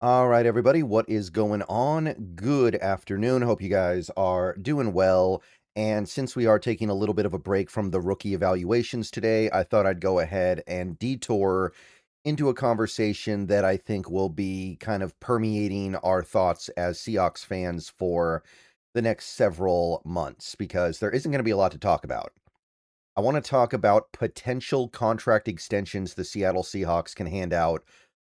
All right, everybody, what is going on? Good afternoon. Hope you guys are doing well. And since we are taking a little bit of a break from the rookie evaluations today, I thought I'd go ahead and detour into a conversation that I think will be kind of permeating our thoughts as Seahawks fans for the next several months, because there isn't going to be a lot to talk about. I want to talk about potential contract extensions the Seattle Seahawks can hand out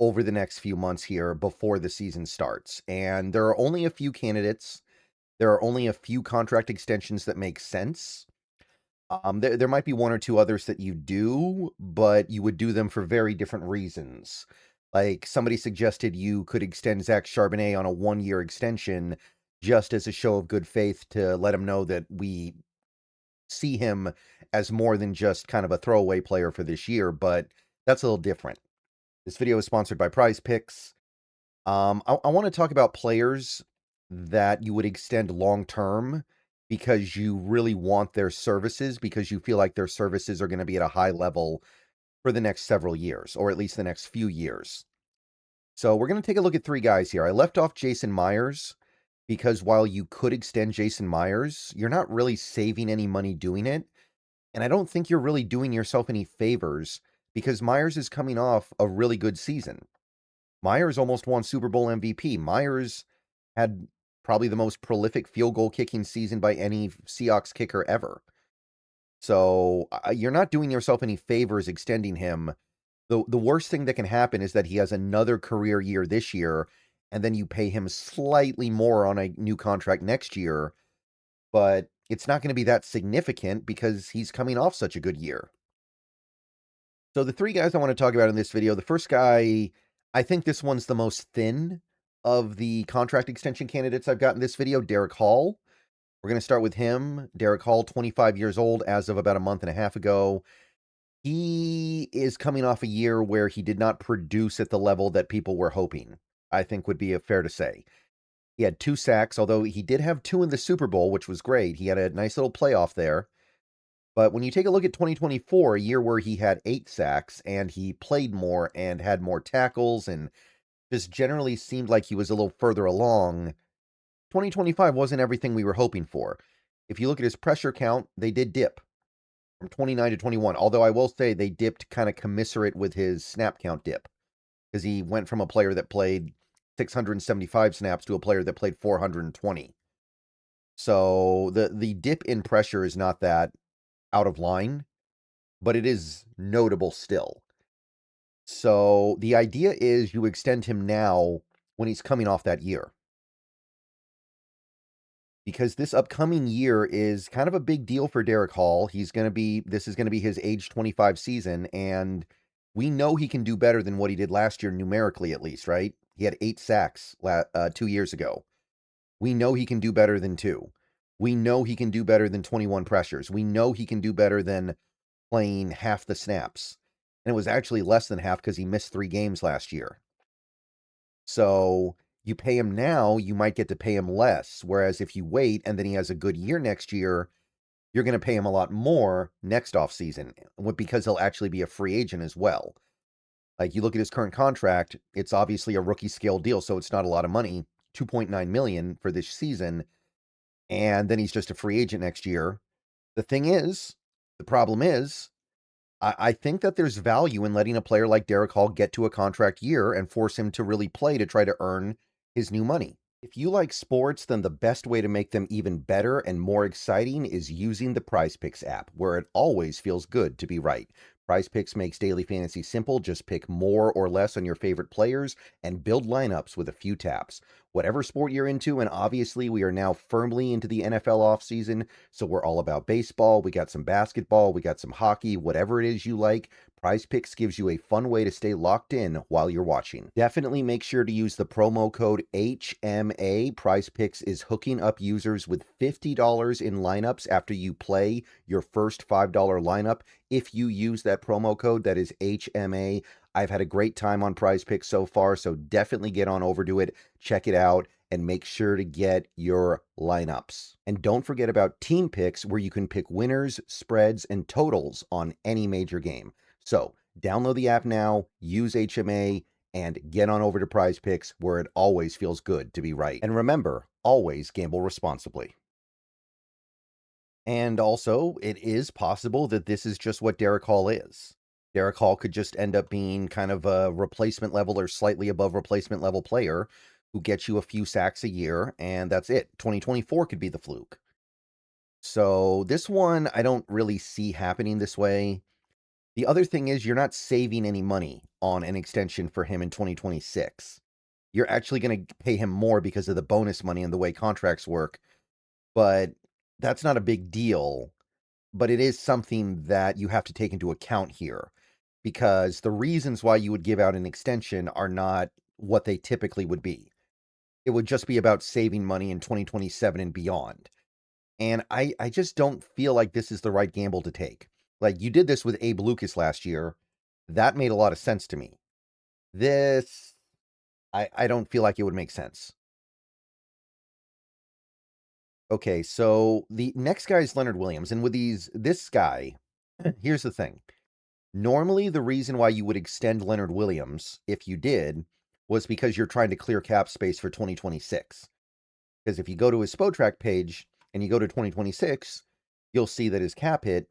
over the next few months here before the season starts. And there are only a few candidates. There are only a few contract extensions that make sense. There might be one or two others that you do, but you would do them for very different reasons. Like somebody suggested you could extend Zach Charbonnet on a 1-year extension just as a show of good faith to let him know that we see him as more than just kind of a throwaway player for this year, but that's a little different. This video is sponsored by Prize Picks. I want to talk about players that you would extend long term because you really want their services, because you feel like their services are going to be at a high level for the next several years, or at least the next few years. So we're going to take a look at three guys here. I left off Jason Myers because while you could extend Jason Myers, you're not really saving any money doing it. And I don't think you're really doing yourself any favors because Myers is coming off a really good season. Myers almost won Super Bowl MVP. Myers had probably the most prolific field goal kicking season by any Seahawks kicker ever. So you're not doing yourself any favors extending him. The worst thing that can happen is that he has another career year this year, and then you pay him slightly more on a new contract next year, but it's not going to be that significant because he's coming off such a good year. So the three guys I want to talk about in this video, the first guy, I think this one's the most thin of the contract extension candidates I've got in this video, Derek Hall. We're going to start with him. Derek Hall, 25 years old as of about a month and a half ago. He is coming off a year where he did not produce at the level that people were hoping, I think would be fair to say. He had 2 sacks, although he did have 2 in the Super Bowl, which was great. He had a nice little playoff there. But when you take a look at 2024, a year where he had 8 sacks and he played more and had more tackles and just generally seemed like he was a little further along, 2025 wasn't everything we were hoping for. If you look at his pressure count, they did dip from 29 to 21. Although I will say they dipped kind of commiserate with his snap count dip because he went from a player that played 675 snaps to a player that played 420. So the dip in pressure is not that out of line, but it is notable still. So the idea is you extend him now when he's coming off that year. Because this upcoming year is kind of a big deal for Derek Hall. This is going to be his age 25 season, and we know he can do better than what he did last year, numerically at least, right? He had 8 sacks 2 years ago. We know he can do better than 2. We know he can do better than 21 pressures. We know he can do better than playing half the snaps. And it was actually less than half because he missed 3 games last year. So you pay him now, you might get to pay him less. Whereas if you wait and then he has a good year next year, you're going to pay him a lot more next offseason because he'll actually be a free agent as well. Like you look at his current contract, it's obviously a rookie scale deal, so it's not a lot of money, $2.9 million for this season, and then he's just a free agent next year. The problem is, I think that there's value in letting a player like Derek Hall get to a contract year and force him to really play to try to earn his new money. If you like sports, then the best way to make them even better and more exciting is using the Prize Picks app, where it always feels good to be right. Prize Picks makes daily fantasy simple. Just pick more or less on your favorite players and build lineups with a few taps. Whatever sport you're into, and obviously we are now firmly into the NFL offseason, so we're all about baseball. We got some basketball, we got some hockey, whatever it is you like. Prize Picks gives you a fun way to stay locked in while you're watching. Definitely make sure to use the promo code HMA. Prize Picks is hooking up users with $50 in lineups after you play your first $5 lineup. If you use that promo code, that is HMA. I've had a great time on Prize Picks so far, so definitely get on over to it, check it out, and make sure to get your lineups. And don't forget about Team Picks, where you can pick winners, spreads, and totals on any major game. So download the app now, use HMA, and get on over to Prize Picks, where it always feels good to be right. And remember, always gamble responsibly. And also, it is possible that this is just what Derek Hall is. Derek Hall could just end up being kind of a replacement level or slightly above replacement level player who gets you a few sacks a year, and that's it. 2024 could be the fluke. So this one, I don't really see happening this way. The other thing is you're not saving any money on an extension for him in 2026. You're actually going to pay him more because of the bonus money and the way contracts work, but that's not a big deal. But it is something that you have to take into account here, because the reasons why you would give out an extension are not what they typically would be. It would just be about saving money in 2027 and beyond. And I just don't feel like this is the right gamble to take. Like, you did this with Abe Lucas last year. That made a lot of sense to me. This, I don't feel like it would make sense. Okay, so the next guy is Leonard Williams. And with this guy, here's the thing. Normally, the reason why you would extend Leonard Williams, if you did, was because you're trying to clear cap space for 2026. Because if you go to his Spotrac page and you go to 2026, you'll see that his cap hit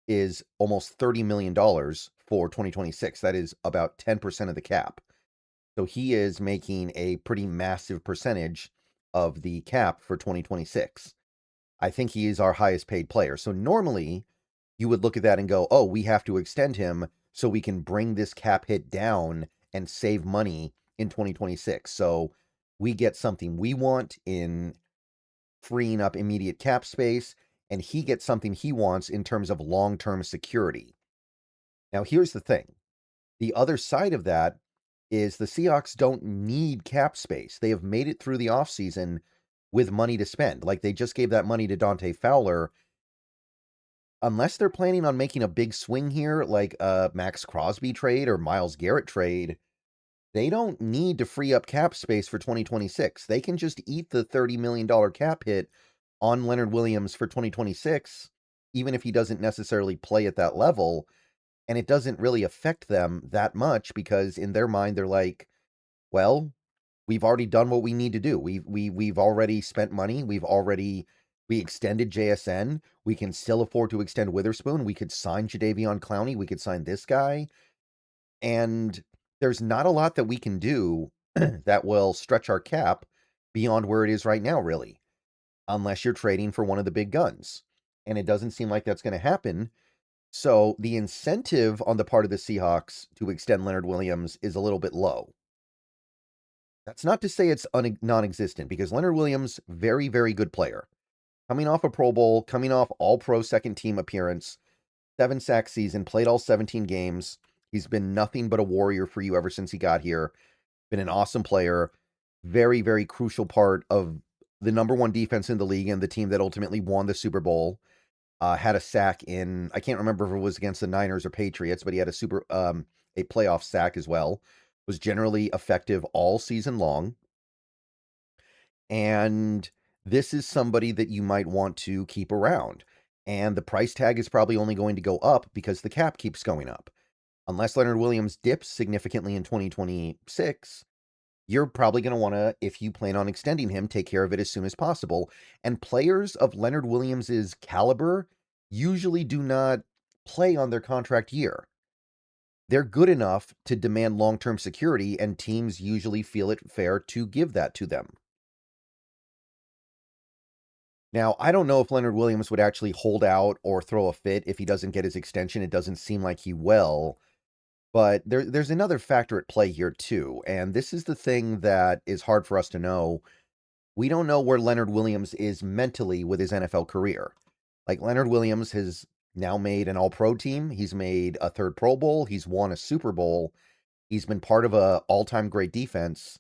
is almost $30 million for 2026. That is about 10% of the cap. So he is making a pretty massive percentage of the cap for 2026. I think he is our highest paid player. So normally you would look at that and go, oh, we have to extend him so we can bring this cap hit down and save money in 2026. So we get something we want in freeing up immediate cap space, and he gets something he wants in terms of long-term security. Now, here's the thing. The other side of that is the Seahawks don't need cap space. They have made it through the offseason with money to spend. Like, they just gave that money to Dante Fowler. Unless they're planning on making a big swing here, like a Max Crosby trade or Myles Garrett trade, they don't need to free up cap space for 2026. They can just eat the $30 million cap hit on Leonard Williams for 2026, even if he doesn't necessarily play at that level. And it doesn't really affect them that much because in their mind, they're like, well, we've already done what we need to do. We've already spent money. We extended JSN. We can still afford to extend Witherspoon. We could sign Jadeveon Clowney. We could sign this guy. And there's not a lot that we can do that will stretch our cap beyond where it is right now, really, unless you're trading for one of the big guns. And it doesn't seem like that's going to happen. So the incentive on the part of the Seahawks to extend Leonard Williams is a little bit low. That's not to say it's non-existent, because Leonard Williams, very, very good player. Coming off a Pro Bowl, coming off all-pro second-team appearance, 7-sack season, played all 17 games. He's been nothing but a warrior for you ever since he got here. Been an awesome player. Very, very crucial part of the number one defense in the league and the team that ultimately won the Super Bowl. Had a sack in, I can't remember if it was against the Niners or Patriots, but he had a playoff sack as well. Was generally effective all season long. And this is somebody that you might want to keep around. And the price tag is probably only going to go up because the cap keeps going up. Unless Leonard Williams dips significantly in 2026, you're probably going to want to, if you plan on extending him, take care of it as soon as possible. And players of Leonard Williams's caliber usually do not play on their contract year. They're good enough to demand long-term security, and teams usually feel it fair to give that to them. Now, I don't know if Leonard Williams would actually hold out or throw a fit if he doesn't get his extension. It doesn't seem like he will. But there's another factor at play here, too. And this is the thing that is hard for us to know. We don't know where Leonard Williams is mentally with his NFL career. Like, Leonard Williams has now made an all-pro team. He's made a third Pro Bowl. He's won a Super Bowl. He's been part of a all-time great defense.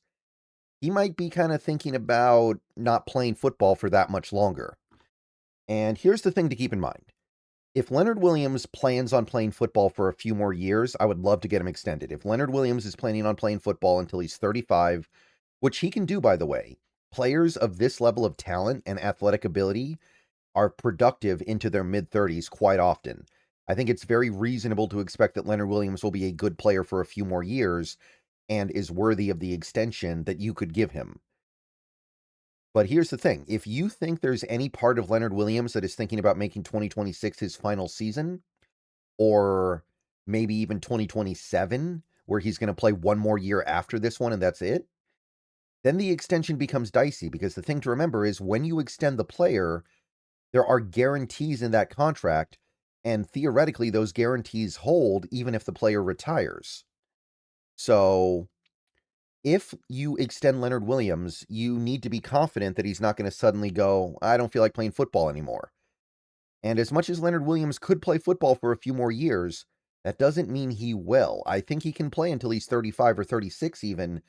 He might be kind of thinking about not playing football for that much longer. And here's the thing to keep in mind. If Leonard Williams plans on playing football for a few more years, I would love to get him extended. If Leonard Williams is planning on playing football until he's 35, which he can do, by the way, players of this level of talent and athletic ability are productive into their mid-30s quite often. I think it's very reasonable to expect that Leonard Williams will be a good player for a few more years. and is worthy of the extension that you could give him. But here's the thing. If you think there's any part of Leonard Williams that is thinking about making 2026 his final season, or maybe even 2027, where he's going to play one more year after this one and that's it, then the extension becomes dicey, because the thing to remember is when you extend the player, there are guarantees in that contract, and theoretically those guarantees hold even if the player retires. So if you extend Leonard Williams, you need to be confident that he's not going to suddenly go, I don't feel like playing football anymore. And as much as Leonard Williams could play football for a few more years, that doesn't mean he will. I think he can play until he's 35 or 36 even,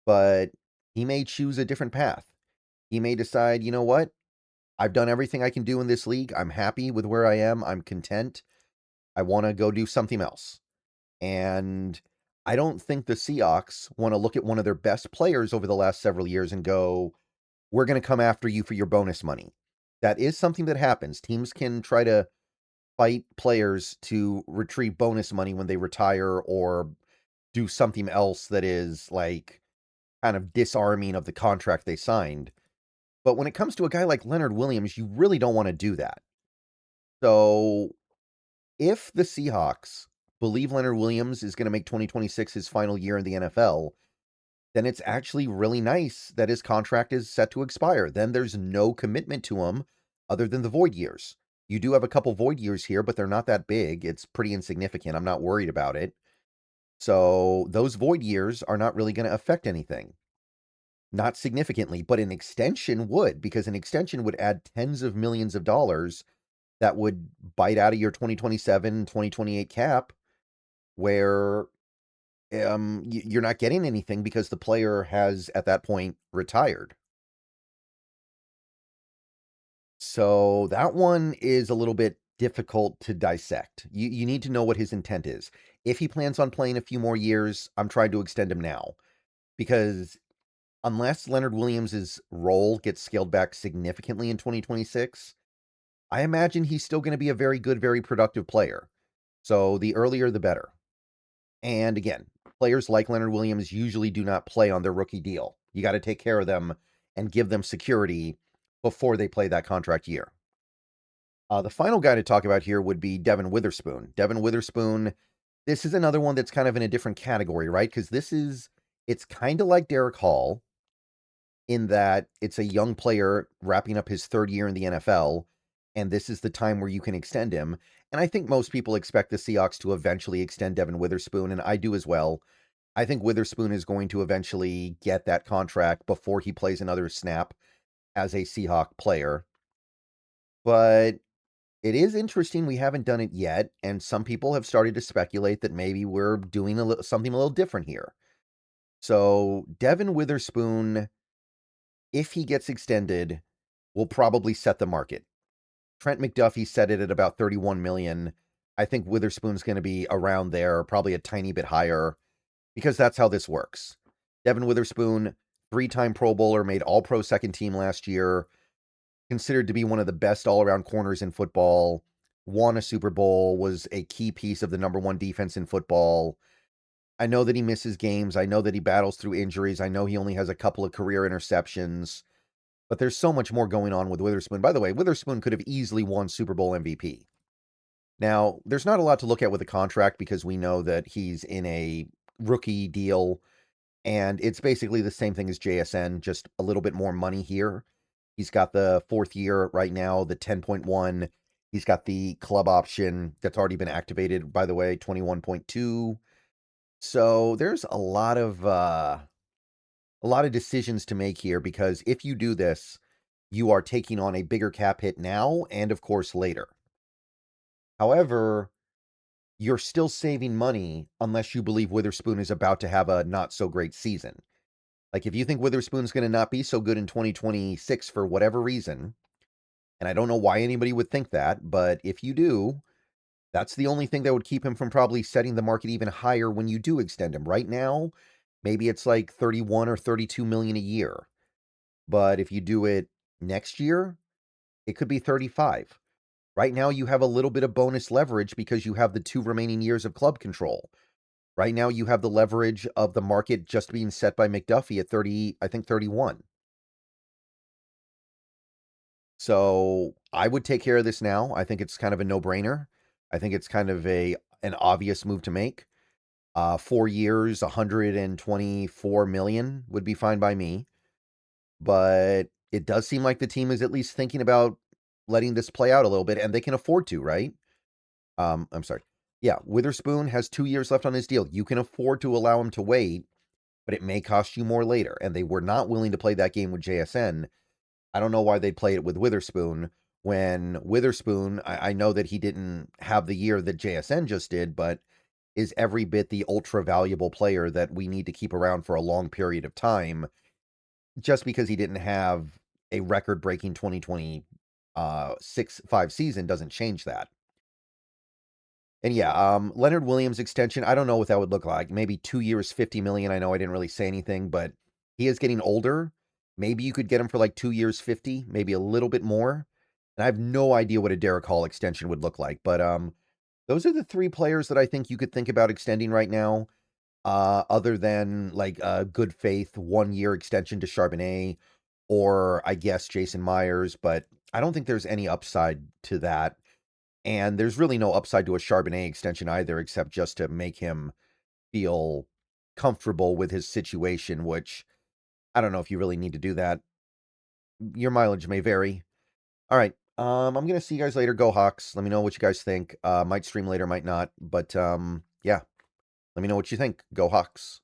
but he may choose a different path. He may decide, you know what? I've done everything I can do in this league. I'm happy with where I am. I'm content. I want to go do something else. And I don't think the Seahawks want to look at one of their best players over the last several years and go, we're going to come after you for your bonus money. That is something that happens. Teams can try to fight players to retrieve bonus money when they retire or do something else that is like kind of disarming of the contract they signed. But when it comes to a guy like Leonard Williams, you really don't want to do that. So if the Seahawks believe Leonard Williams is going to make 2026 his final year in the NFL, then it's actually really nice that his contract is set to expire. Then there's no commitment to him other than the void years. You do have a couple void years here, but they're not that big. It's pretty insignificant. I'm not worried about it. So those void years are not really going to affect anything. Not significantly, but an extension would, because an extension would add tens of millions of dollars that would bite out of your 2027, 2028 cap, where you're not getting anything because the player has, at that point, retired. So that one is a little bit difficult to dissect. You need to know what his intent is. If he plans on playing a few more years, I'm trying to extend him now, because unless Leonard Williams's role gets scaled back significantly in 2026, I imagine he's still going to be a very good, very productive player. So the earlier, the better. And again, players like Leonard Williams usually do not play on their rookie deal. You got to take care of them and give them security before they play that contract year. The final guy to talk about here would be Devin Witherspoon. Devin Witherspoon, this is another one that's kind of in a different category, right? Because it's kind of like Derek Hall in that it's a young player wrapping up his third year in the NFL, and this is the time where you can extend him. And I think most people expect the Seahawks to eventually extend Devin Witherspoon, and I do as well. I think Witherspoon is going to eventually get that contract before he plays another snap as a Seahawk player. But it is interesting we haven't done it yet, and some people have started to speculate that maybe we're doing something a little different here. So Devin Witherspoon, if he gets extended, will probably set the market. Trent McDuffie set it at about 31 million. I think Witherspoon's going to be around there, probably a tiny bit higher, because that's how this works. Devin Witherspoon, 3-time Pro Bowler, made All-Pro second team last year, considered to be one of the best all-around corners in football, won a Super Bowl, was a key piece of the number one defense in football. I know that he misses games. I know that he battles through injuries. I know he only has a couple of career interceptions. But there's so much more going on with Witherspoon. By the way, Witherspoon could have easily won Super Bowl MVP. Now, there's not a lot to look at with the contract because we know that he's in a rookie deal, and it's basically the same thing as JSN, just a little bit more money here. He's got the fourth year right now, the 10.1. He's got the club option that's already been activated, by the way, 21.2. So there's a lot of decisions to make here, because if you do this, you are taking on a bigger cap hit now and, of course, later. However, you're still saving money unless you believe Witherspoon is about to have a not-so-great season. Like, if you think Witherspoon's going to not be so good in 2026 for whatever reason, and I don't know why anybody would think that, but if you do, that's the only thing that would keep him from probably setting the market even higher when you do extend him. Right now, maybe it's like 31 or 32 million a year. But if you do it next year, it could be 35. Right now, you have a little bit of bonus leverage because you have the 2 remaining years of club control. Right now, you have the leverage of the market just being set by McDuffie at 30, I think 31. So I would take care of this now. I think it's kind of a no-brainer. I think it's kind of an obvious move to make. 4 years, 124 million would be fine by me. But it does seem like the team is at least thinking about letting this play out a little bit, and they can afford to, right? I'm sorry. Yeah, Witherspoon has 2 years left on his deal. You can afford to allow him to wait, but it may cost you more later. And they were not willing to play that game with JSN. I don't know why they'd play it with Witherspoon when Witherspoon, I know that he didn't have the year that JSN just did, but is every bit the ultra valuable player that we need to keep around for a long period of time. Just because he didn't have a record breaking 2020 5 season doesn't change that. And yeah, Leonard Williams extension, I don't know what that would look like. Maybe 2 years, 50 million. I know I didn't really say anything, but he is getting older. Maybe you could get him for like 2 years, 50, maybe a little bit more. And I have no idea what a Derek Hall extension would look like. But those are the three players that I think you could think about extending right now. Other than like a good faith 1 year extension to Charbonnet, or I guess Jason Myers, but I don't think there's any upside to that. And there's really no upside to a Charbonnet extension either, except just to make him feel comfortable with his situation, which I don't know if you really need to do that. Your mileage may vary. All right. I'm gonna see you guys later. Go Hawks. Let me know what you guys think. Might stream later, might not. But yeah, let me know what you think. Go Hawks.